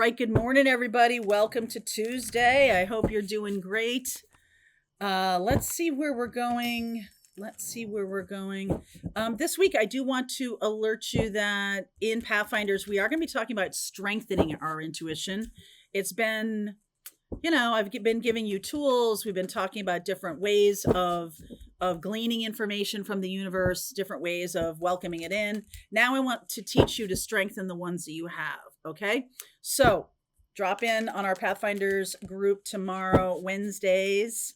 right, good morning, everybody. Welcome to Tuesday. I hope you're doing great. Let's see where we're going. This week, I do want to alert you that in Pathfinders, we are going to be talking about strengthening our intuition. It's been, I've been giving you tools. We've been talking about different ways of gleaning information from the universe, different ways of welcoming it in. Now I want to teach you to strengthen the ones that you have. Okay, so drop in on our Pathfinders group tomorrow, Wednesdays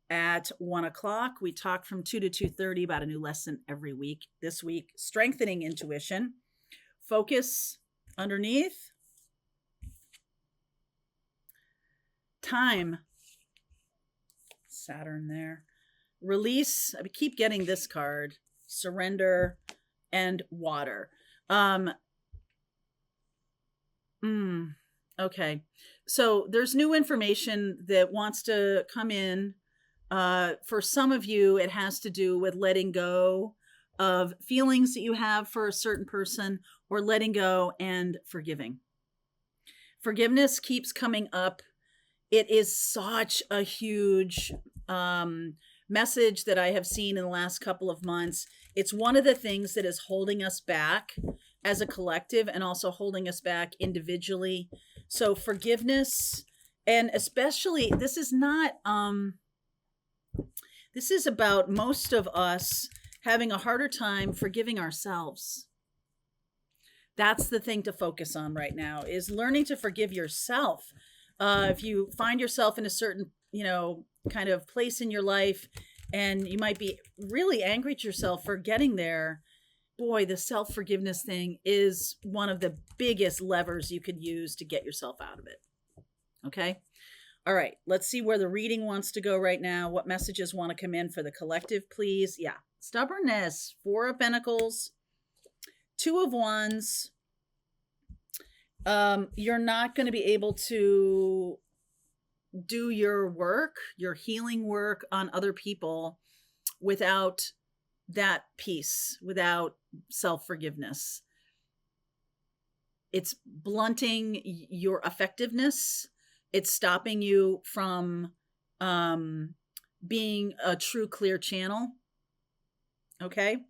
at 1:00. We talk from 2 to 2:30 about a new lesson every week. This week, strengthening intuition. Focus underneath. Time. Saturn there. Release. I keep getting this card. Surrender and water. Okay. So there's new information that wants to come in. For some of you, it has to do with letting go of feelings that you have for a certain person, or letting go and forgiving. Forgiveness keeps coming up. It is such a huge message that I have seen in the last couple of months. It's one of the things that is holding us back as a collective and also holding us back individually. So forgiveness, and especially this is about most of us having a harder time forgiving ourselves. That's the thing to focus on right now, is learning to forgive yourself. If you find yourself in a certain, kind of place in your life, and you might be really angry at yourself for getting there, boy, the self-forgiveness thing is one of the biggest levers you could use to get yourself out of it. Okay? All right, let's see where the reading wants to go right now. What messages want to come in for the collective, please? Yeah, stubbornness, 4 of Pentacles, 2 of Wands. You're not going to be able to do your work, your healing work on other people without that peace, without self-forgiveness. It's blunting your effectiveness. It's stopping you from being a true clear channel. Okay?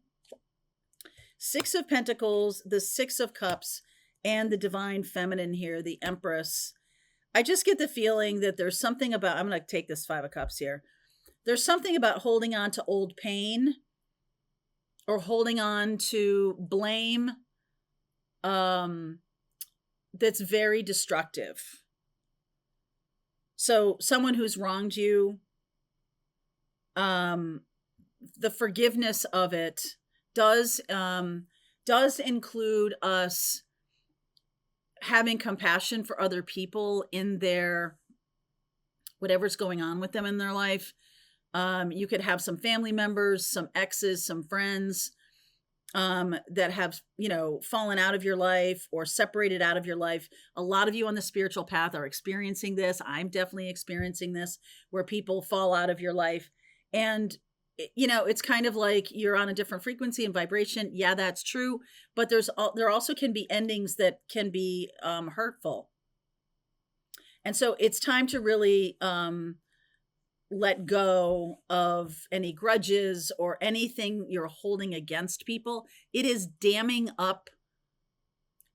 6 of Pentacles, the 6 of Cups, and the Divine Feminine here, the Empress. I just get the feeling that there's something about, I'm going to take this 5 of Cups here. There's something about holding on to old pain, or holding on to blame, that's very destructive. So someone who's wronged you, the forgiveness of it does include us having compassion for other people in their, whatever's going on with them in their life. You could have some family members, some exes, some friends that have, fallen out of your life or separated out of your life. A lot of you on the spiritual path are experiencing this. I'm definitely experiencing this, where people fall out of your life. And, it's kind of like you're on a different frequency and vibration. Yeah, that's true. But there also can be endings that can be hurtful. And so it's time to really let go of any grudges or anything you're holding against people. It is damming up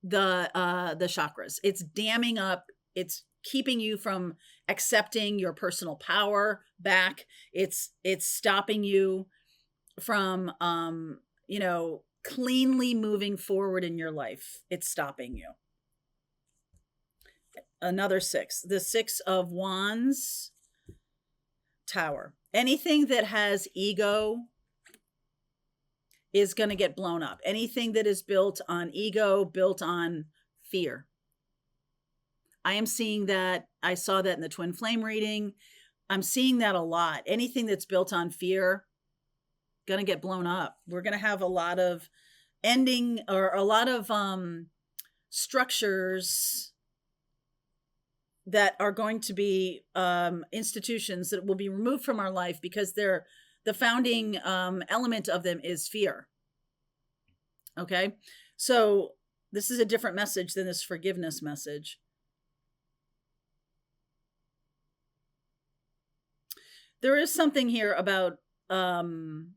the chakras. It's damming up. It's keeping you from accepting your personal power back. It's stopping you from cleanly moving forward in your life. It's stopping you. Another 6, the 6 of Wands, Tower. Anything that has ego is going to get blown up. Anything that is built on ego, built on fear. I am seeing that. I saw that in the twin flame reading. I'm seeing that a lot. Anything that's built on fear, going to get blown up. We're going to have a lot of ending, or a lot of structures that are going to be institutions that will be removed from our life because the founding element of them is fear. Okay, so this is a different message than this forgiveness message. There is something here about um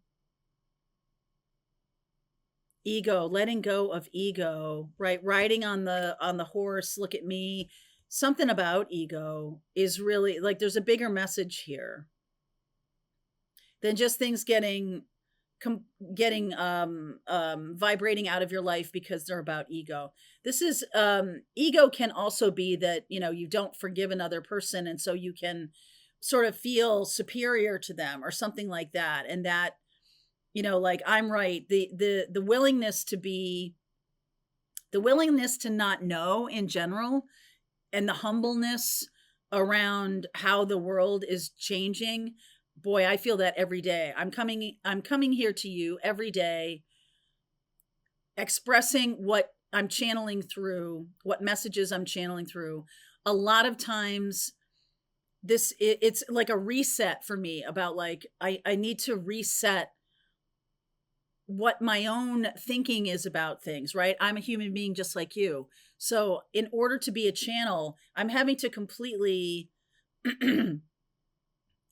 ego, letting go of ego, right? Riding on the horse, look at me. Something about ego is really like there's a bigger message here than just things com- getting vibrating out of your life because they're about ego. This is ego can also be that, you know, you don't forgive another person and so you can sort of feel superior to them or something like that, and that, you know, like I'm right, the willingness to be, the willingness to not know in general, and the humbleness around how the world is changing. Boy, I feel that every day. I'm coming here to you every day, expressing what I'm channeling through, what messages I'm channeling through. A lot of times it's like a reset for me about like I need to reset what my own thinking is about things, right? I'm a human being just like you. So, in order to be a channel, I'm having to completely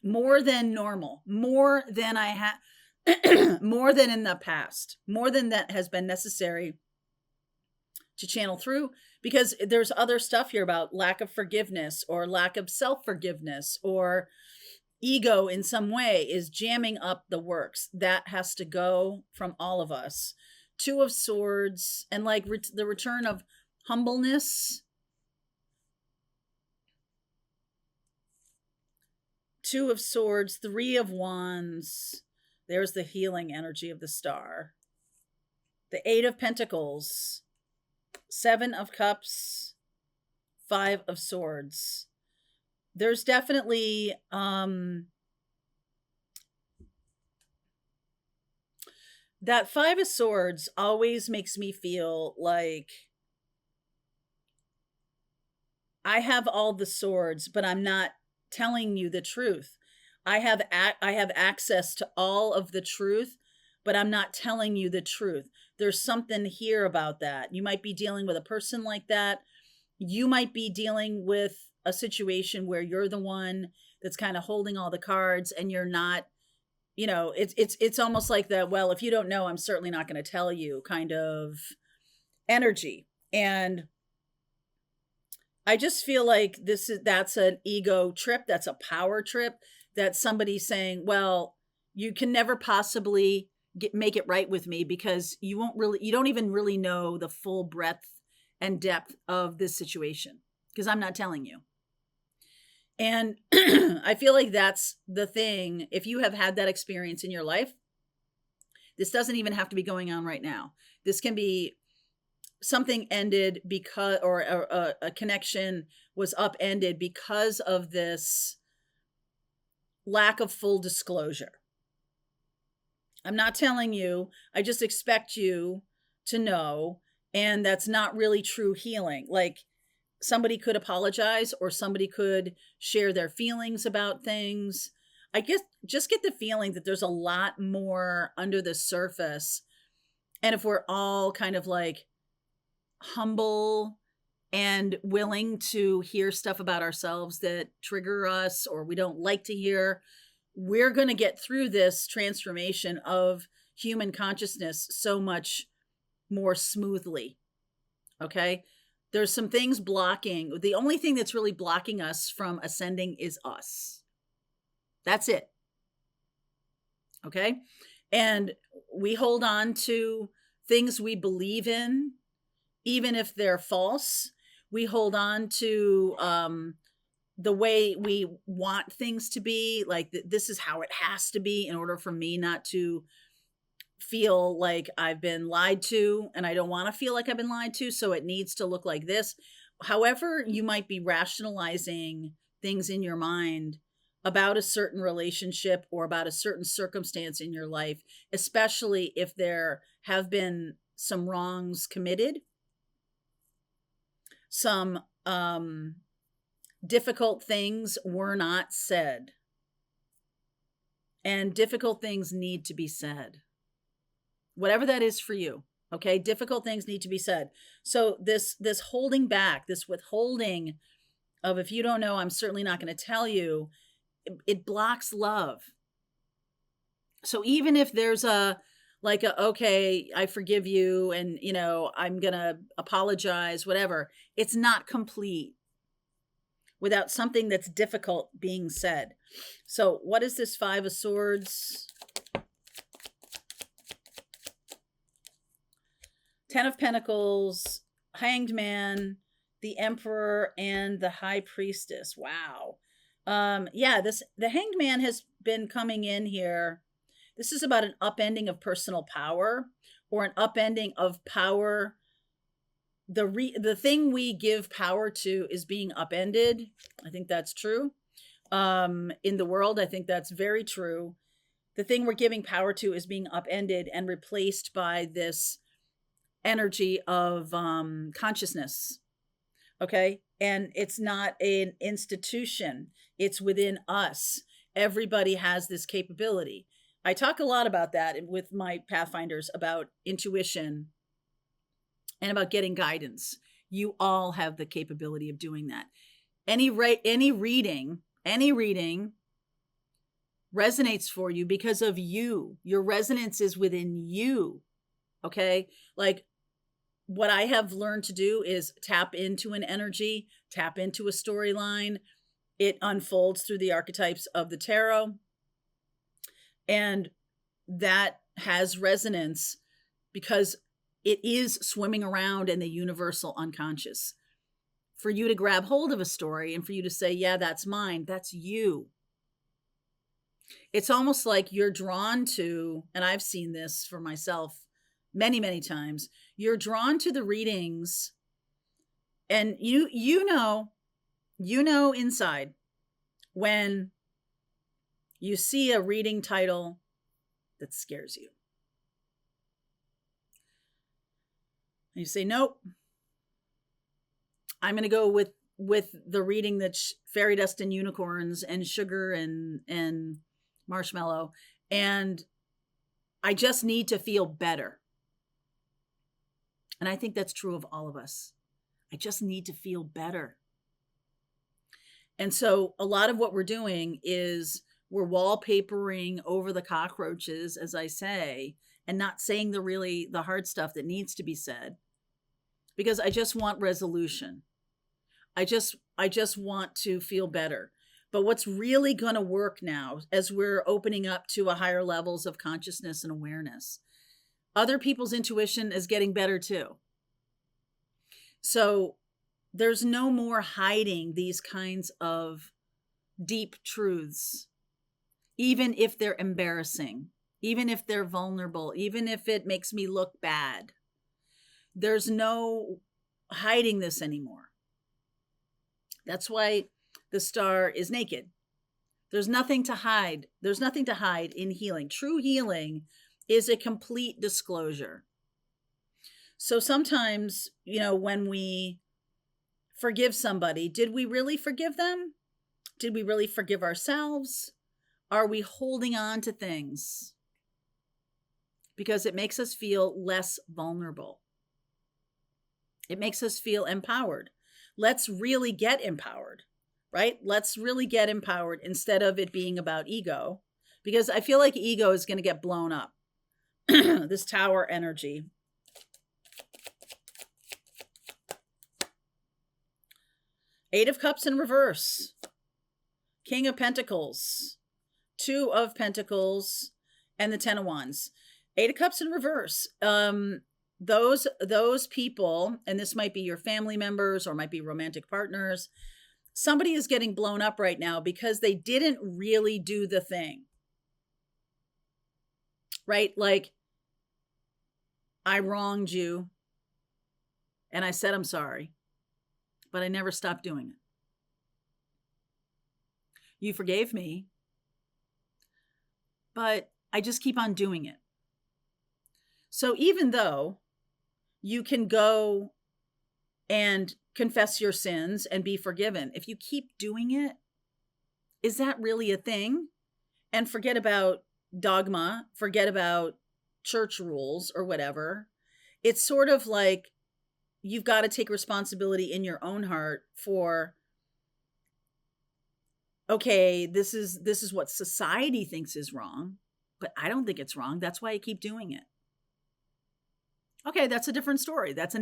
more than normal, more than I have, more than in the past, more than that has been necessary to channel through, because there's other stuff here about lack of forgiveness or lack of self forgiveness, or ego in some way is jamming up the works. That has to go from all of us. Two of Swords, and like the return of humbleness. Two of Swords, Three of Wands. There's the healing energy of the star. The Eight of Pentacles, Seven of Cups, Five of Swords. There's definitely that Five of Swords always makes me feel like I have all the swords, but I'm not telling you the truth. I have access to all of the truth, but I'm not telling you the truth. There's something here about that. You might be dealing with a person like that. You might be dealing with a situation where you're the one that's kind of holding all the cards and you're not, you know, it's almost like that, well, if you don't know, I'm certainly not going to tell you kind of energy. And I just feel like that's an ego trip, that's a power trip, that somebody's saying, well, you can never possibly make it right with me because you don't even really know the full breadth and depth of this situation because I'm not telling you. And I feel like that's the thing. If you have had that experience in your life, this doesn't even have to be going on right now. This can be something ended because, or a connection was upended because of this lack of full disclosure. I'm not telling you, I just expect you to know. And that's not really true healing. Like, somebody could apologize or somebody could share their feelings about things. I guess just get the feeling that there's a lot more under the surface. And if we're all kind of like humble and willing to hear stuff about ourselves that trigger us or we don't like to hear, we're going to get through this transformation of human consciousness so much more smoothly. Okay? There's some things blocking. The only thing that's really blocking us from ascending is us. That's it. Okay? And we hold on to things we believe in, even if they're false. We hold on to the way we want things to be, like this is how it has to be in order for me not to feel like I've been lied to, and I don't want to feel like I've been lied to, so it needs to look like this. However, you might be rationalizing things in your mind about a certain relationship or about a certain circumstance in your life, especially if there have been some wrongs committed, some difficult things were not said. And difficult things need to be said. Whatever that is for you. Okay? Difficult things need to be said. So this holding back, this withholding of, if you don't know, I'm certainly not going to tell you, it blocks love. So even if there's okay, I forgive you, and I'm going to apologize, whatever, it's not complete without something that's difficult being said. So what is this 5 of Swords? 10 of Pentacles, Hanged Man, the Emperor, and the High Priestess. Wow. The Hanged Man has been coming in here. This is about an upending of personal power, or an upending of power. The thing we give power to is being upended. I think that's true. In the world, I think that's very true. The thing we're giving power to is being upended and replaced by this energy of consciousness. Okay. And it's not an institution, it's within us. Everybody has this capability. I talk a lot about that with my Pathfinders, about intuition and about getting guidance. You all have the capability of doing that. Any reading resonates for you because of you. Your resonance is within you. Okay? Like, what I have learned to do is tap into an energy, tap into a storyline. It unfolds through the archetypes of the tarot. And that has resonance because it is swimming around in the universal unconscious. For you to grab hold of a story and for you to say, yeah, that's mine, that's you. It's almost like you're drawn to, and I've seen this for myself many, many times, you're drawn to the readings, and you know inside when you see a reading title that scares you. And you say, nope, I'm going to go with the reading that's fairy dust and unicorns and sugar and marshmallow. And I just need to feel better. And I think that's true of all of us. I just need to feel better. And so a lot of what we're doing is we're wallpapering over the cockroaches, as I say, and not saying the hard stuff that needs to be said, because I just want resolution. I just want to feel better. But what's really going to work now, as we're opening up to a higher levels of consciousness and awareness, other people's intuition is getting better too. So there's no more hiding these kinds of deep truths, even if they're embarrassing, even if they're vulnerable, even if it makes me look bad. There's no hiding this anymore. That's why the star is naked. There's nothing to hide. There's nothing to hide in healing. True healing is a complete disclosure. So sometimes, when we forgive somebody, did we really forgive them? Did we really forgive ourselves? Are we holding on to things? Because it makes us feel less vulnerable. It makes us feel empowered. Let's really get empowered, right? Let's really get empowered instead of it being about ego, because I feel like ego is going to get blown up. This Tower energy. Eight of Cups in reverse. King of Pentacles. 2 of Pentacles. And the 10 of Wands. 8 of Cups in reverse. Those people, and this might be your family members or might be romantic partners, somebody is getting blown up right now because they didn't really do the thing. Right? Like, I wronged you and I said I'm sorry, but I never stopped doing it. You forgave me, but I just keep on doing it. So even though you can go and confess your sins and be forgiven, if you keep doing it, is that really a thing? And forget about dogma, forget about church rules or whatever. It's sort of like you've got to take responsibility in your own heart for, okay, this is what society thinks is wrong, but I don't think it's wrong. That's why I keep doing it. Okay, that's a different story. That's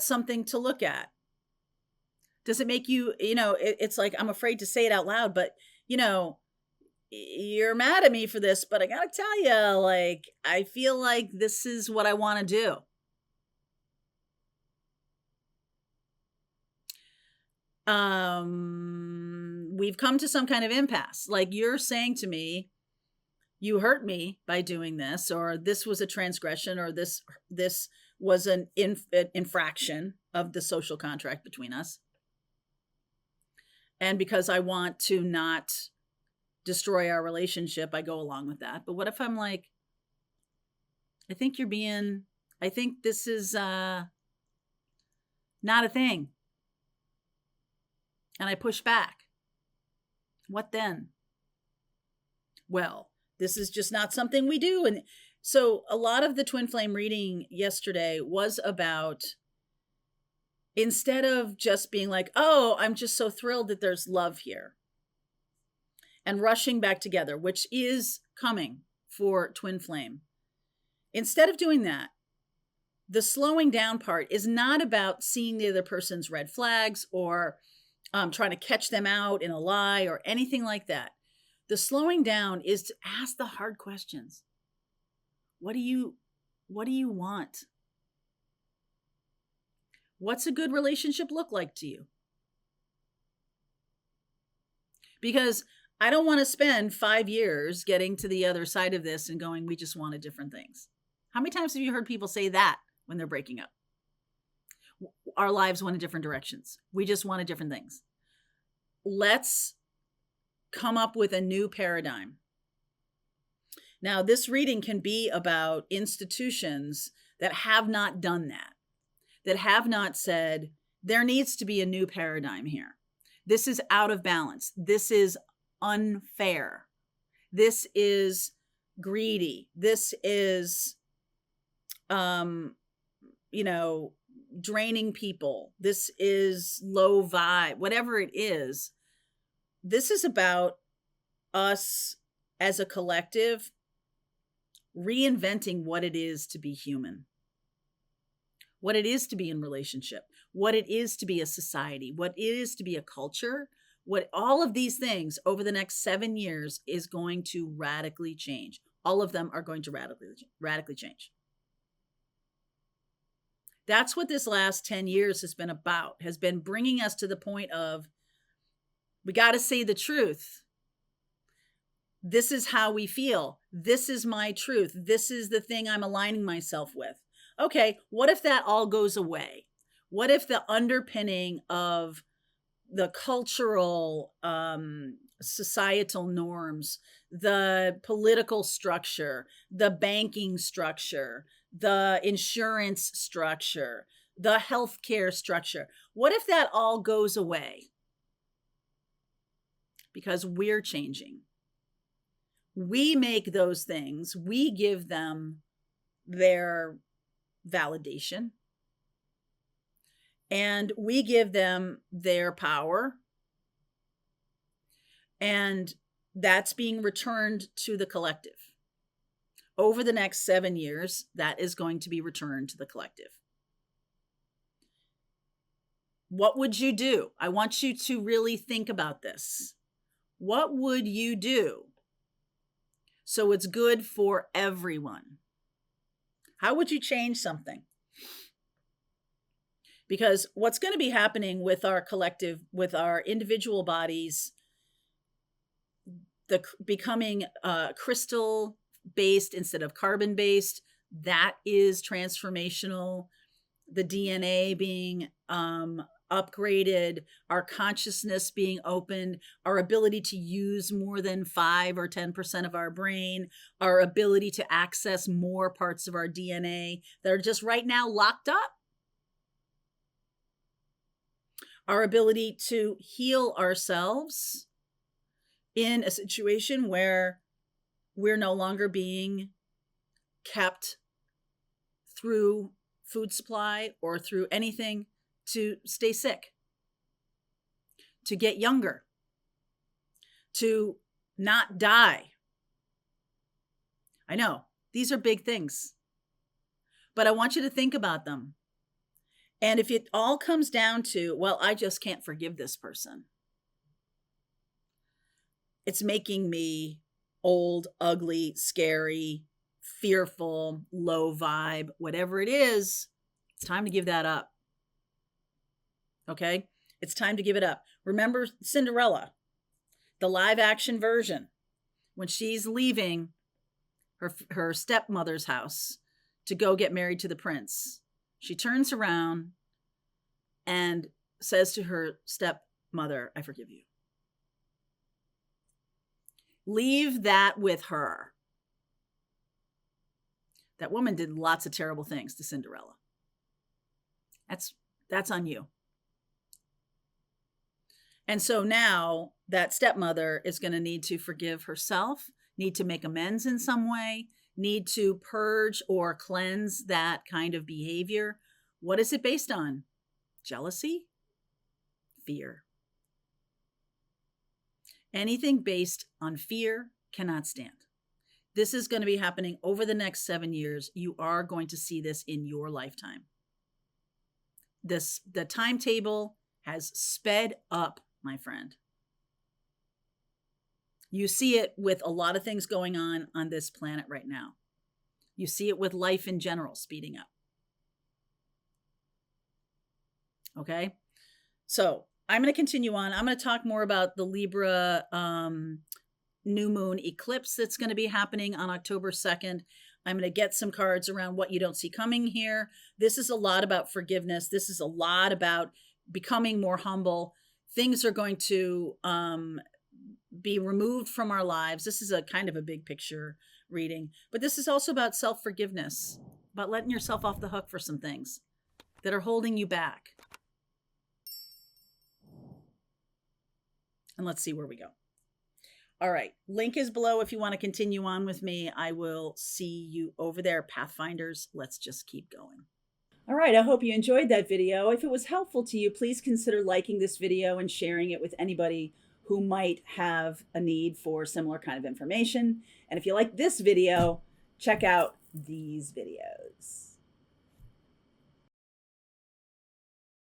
something to look at. Does it make you, it's like, I'm afraid to say it out loud, but, you're mad at me for this, but I gotta tell you, like, I feel like this is what I want to do. We've come to some kind of impasse. Like, you're saying to me, you hurt me by doing this, or this was a transgression, or this was an infraction of the social contract between us. And because I want to not destroy our relationship, I go along with that. But what if I'm like, I think this is not a thing. And I push back. What then? Well, this is just not something we do. And so a lot of the twin flame reading yesterday was about, instead of just being like, oh, I'm just so thrilled that there's love here, and rushing back together, which is coming for twin flame. Instead of doing that, the slowing down part is not about seeing the other person's red flags or trying to catch them out in a lie or anything like that. The slowing down is to ask the hard questions. What do you want? What's a good relationship look like to you? Because I don't want to spend 5 years getting to the other side of this and going, we just wanted different things. How many times have you heard people say that when they're breaking up? Our lives went in different directions. We just wanted different things. Let's come up with a new paradigm. Now, this reading can be about institutions that have not done that have not said, there needs to be a new paradigm here. This is out of balance. This is unfair. This is greedy. This is, draining people. This is low vibe, whatever it is. This is about us as a collective reinventing what it is to be human, what it is to be in relationship, what it is to be a society, what it is to be a culture, what all of these things over the next 7 years is going to radically change. All of them are going to radically change. That's what this last 10 years has been about, has been bringing us to the point of, we got to say the truth. This is how we feel. This is my truth. This is the thing I'm aligning myself with. Okay, what if that all goes away? What if the underpinning of the cultural, societal norms, the political structure, the banking structure, the insurance structure, the healthcare structure, what if that all goes away? Because we're changing. We make those things, we give them their validation, and we give them their power, and that's being returned to the collective. Over the next 7 years, that is going to be returned to the collective. What would you do? I want you to really think about this. What would you do so it's good for everyone? How would you change something? Because what's going to be happening with our collective, with our individual bodies, the becoming crystal based instead of carbon based, that is transformational. The DNA being upgraded, our consciousness being opened, our ability to use more than 5 or 10% of our brain, our ability to access more parts of our DNA that are just right now locked up, our ability to heal ourselves in a situation where we're no longer being kept through food supply or through anything to stay sick, to get younger, to not die. I know these are big things, but I want you to think about them. And if it all comes down to, well, I just can't forgive this person, it's making me old, ugly, scary, fearful, low vibe, whatever it is, it's time to give that up. Okay? It's time to give it up. Remember Cinderella, the live action version, when she's leaving her stepmother's house to go get married to the prince. She turns around and says to her stepmother, I forgive you. Leave that with her. That woman did lots of terrible things to Cinderella. That's on you. And so now that stepmother is going to need to forgive herself, need to make amends in some way, need to purge or cleanse that kind of behavior. What is it based on? Jealousy? Fear. Anything based on fear cannot stand. This is going to be happening over the next 7 years. You are going to see this in your lifetime. The timetable has sped up, my friend. You see it with a lot of things going on this planet right now. You see it with life in general speeding up. Okay? So I'm going to continue on. I'm going to talk more about the Libra new moon eclipse that's going to be happening on October 2nd. I'm going to get some cards around what you don't see coming here. This is a lot about forgiveness. This is a lot about becoming more humble. Things are going to be removed from our lives. This is a kind of a big picture reading, but this is also about self-forgiveness, about letting yourself off the hook for some things that are holding you back. And let's see where we go. All right. Link is below if you want to continue on with me. I will see you over there, Pathfinders. Let's just keep going. All right. I hope you enjoyed that video. If it was helpful to you, please consider liking this video and sharing it with anybody who might have a need for similar kind of information. And if you like this video, check out these videos.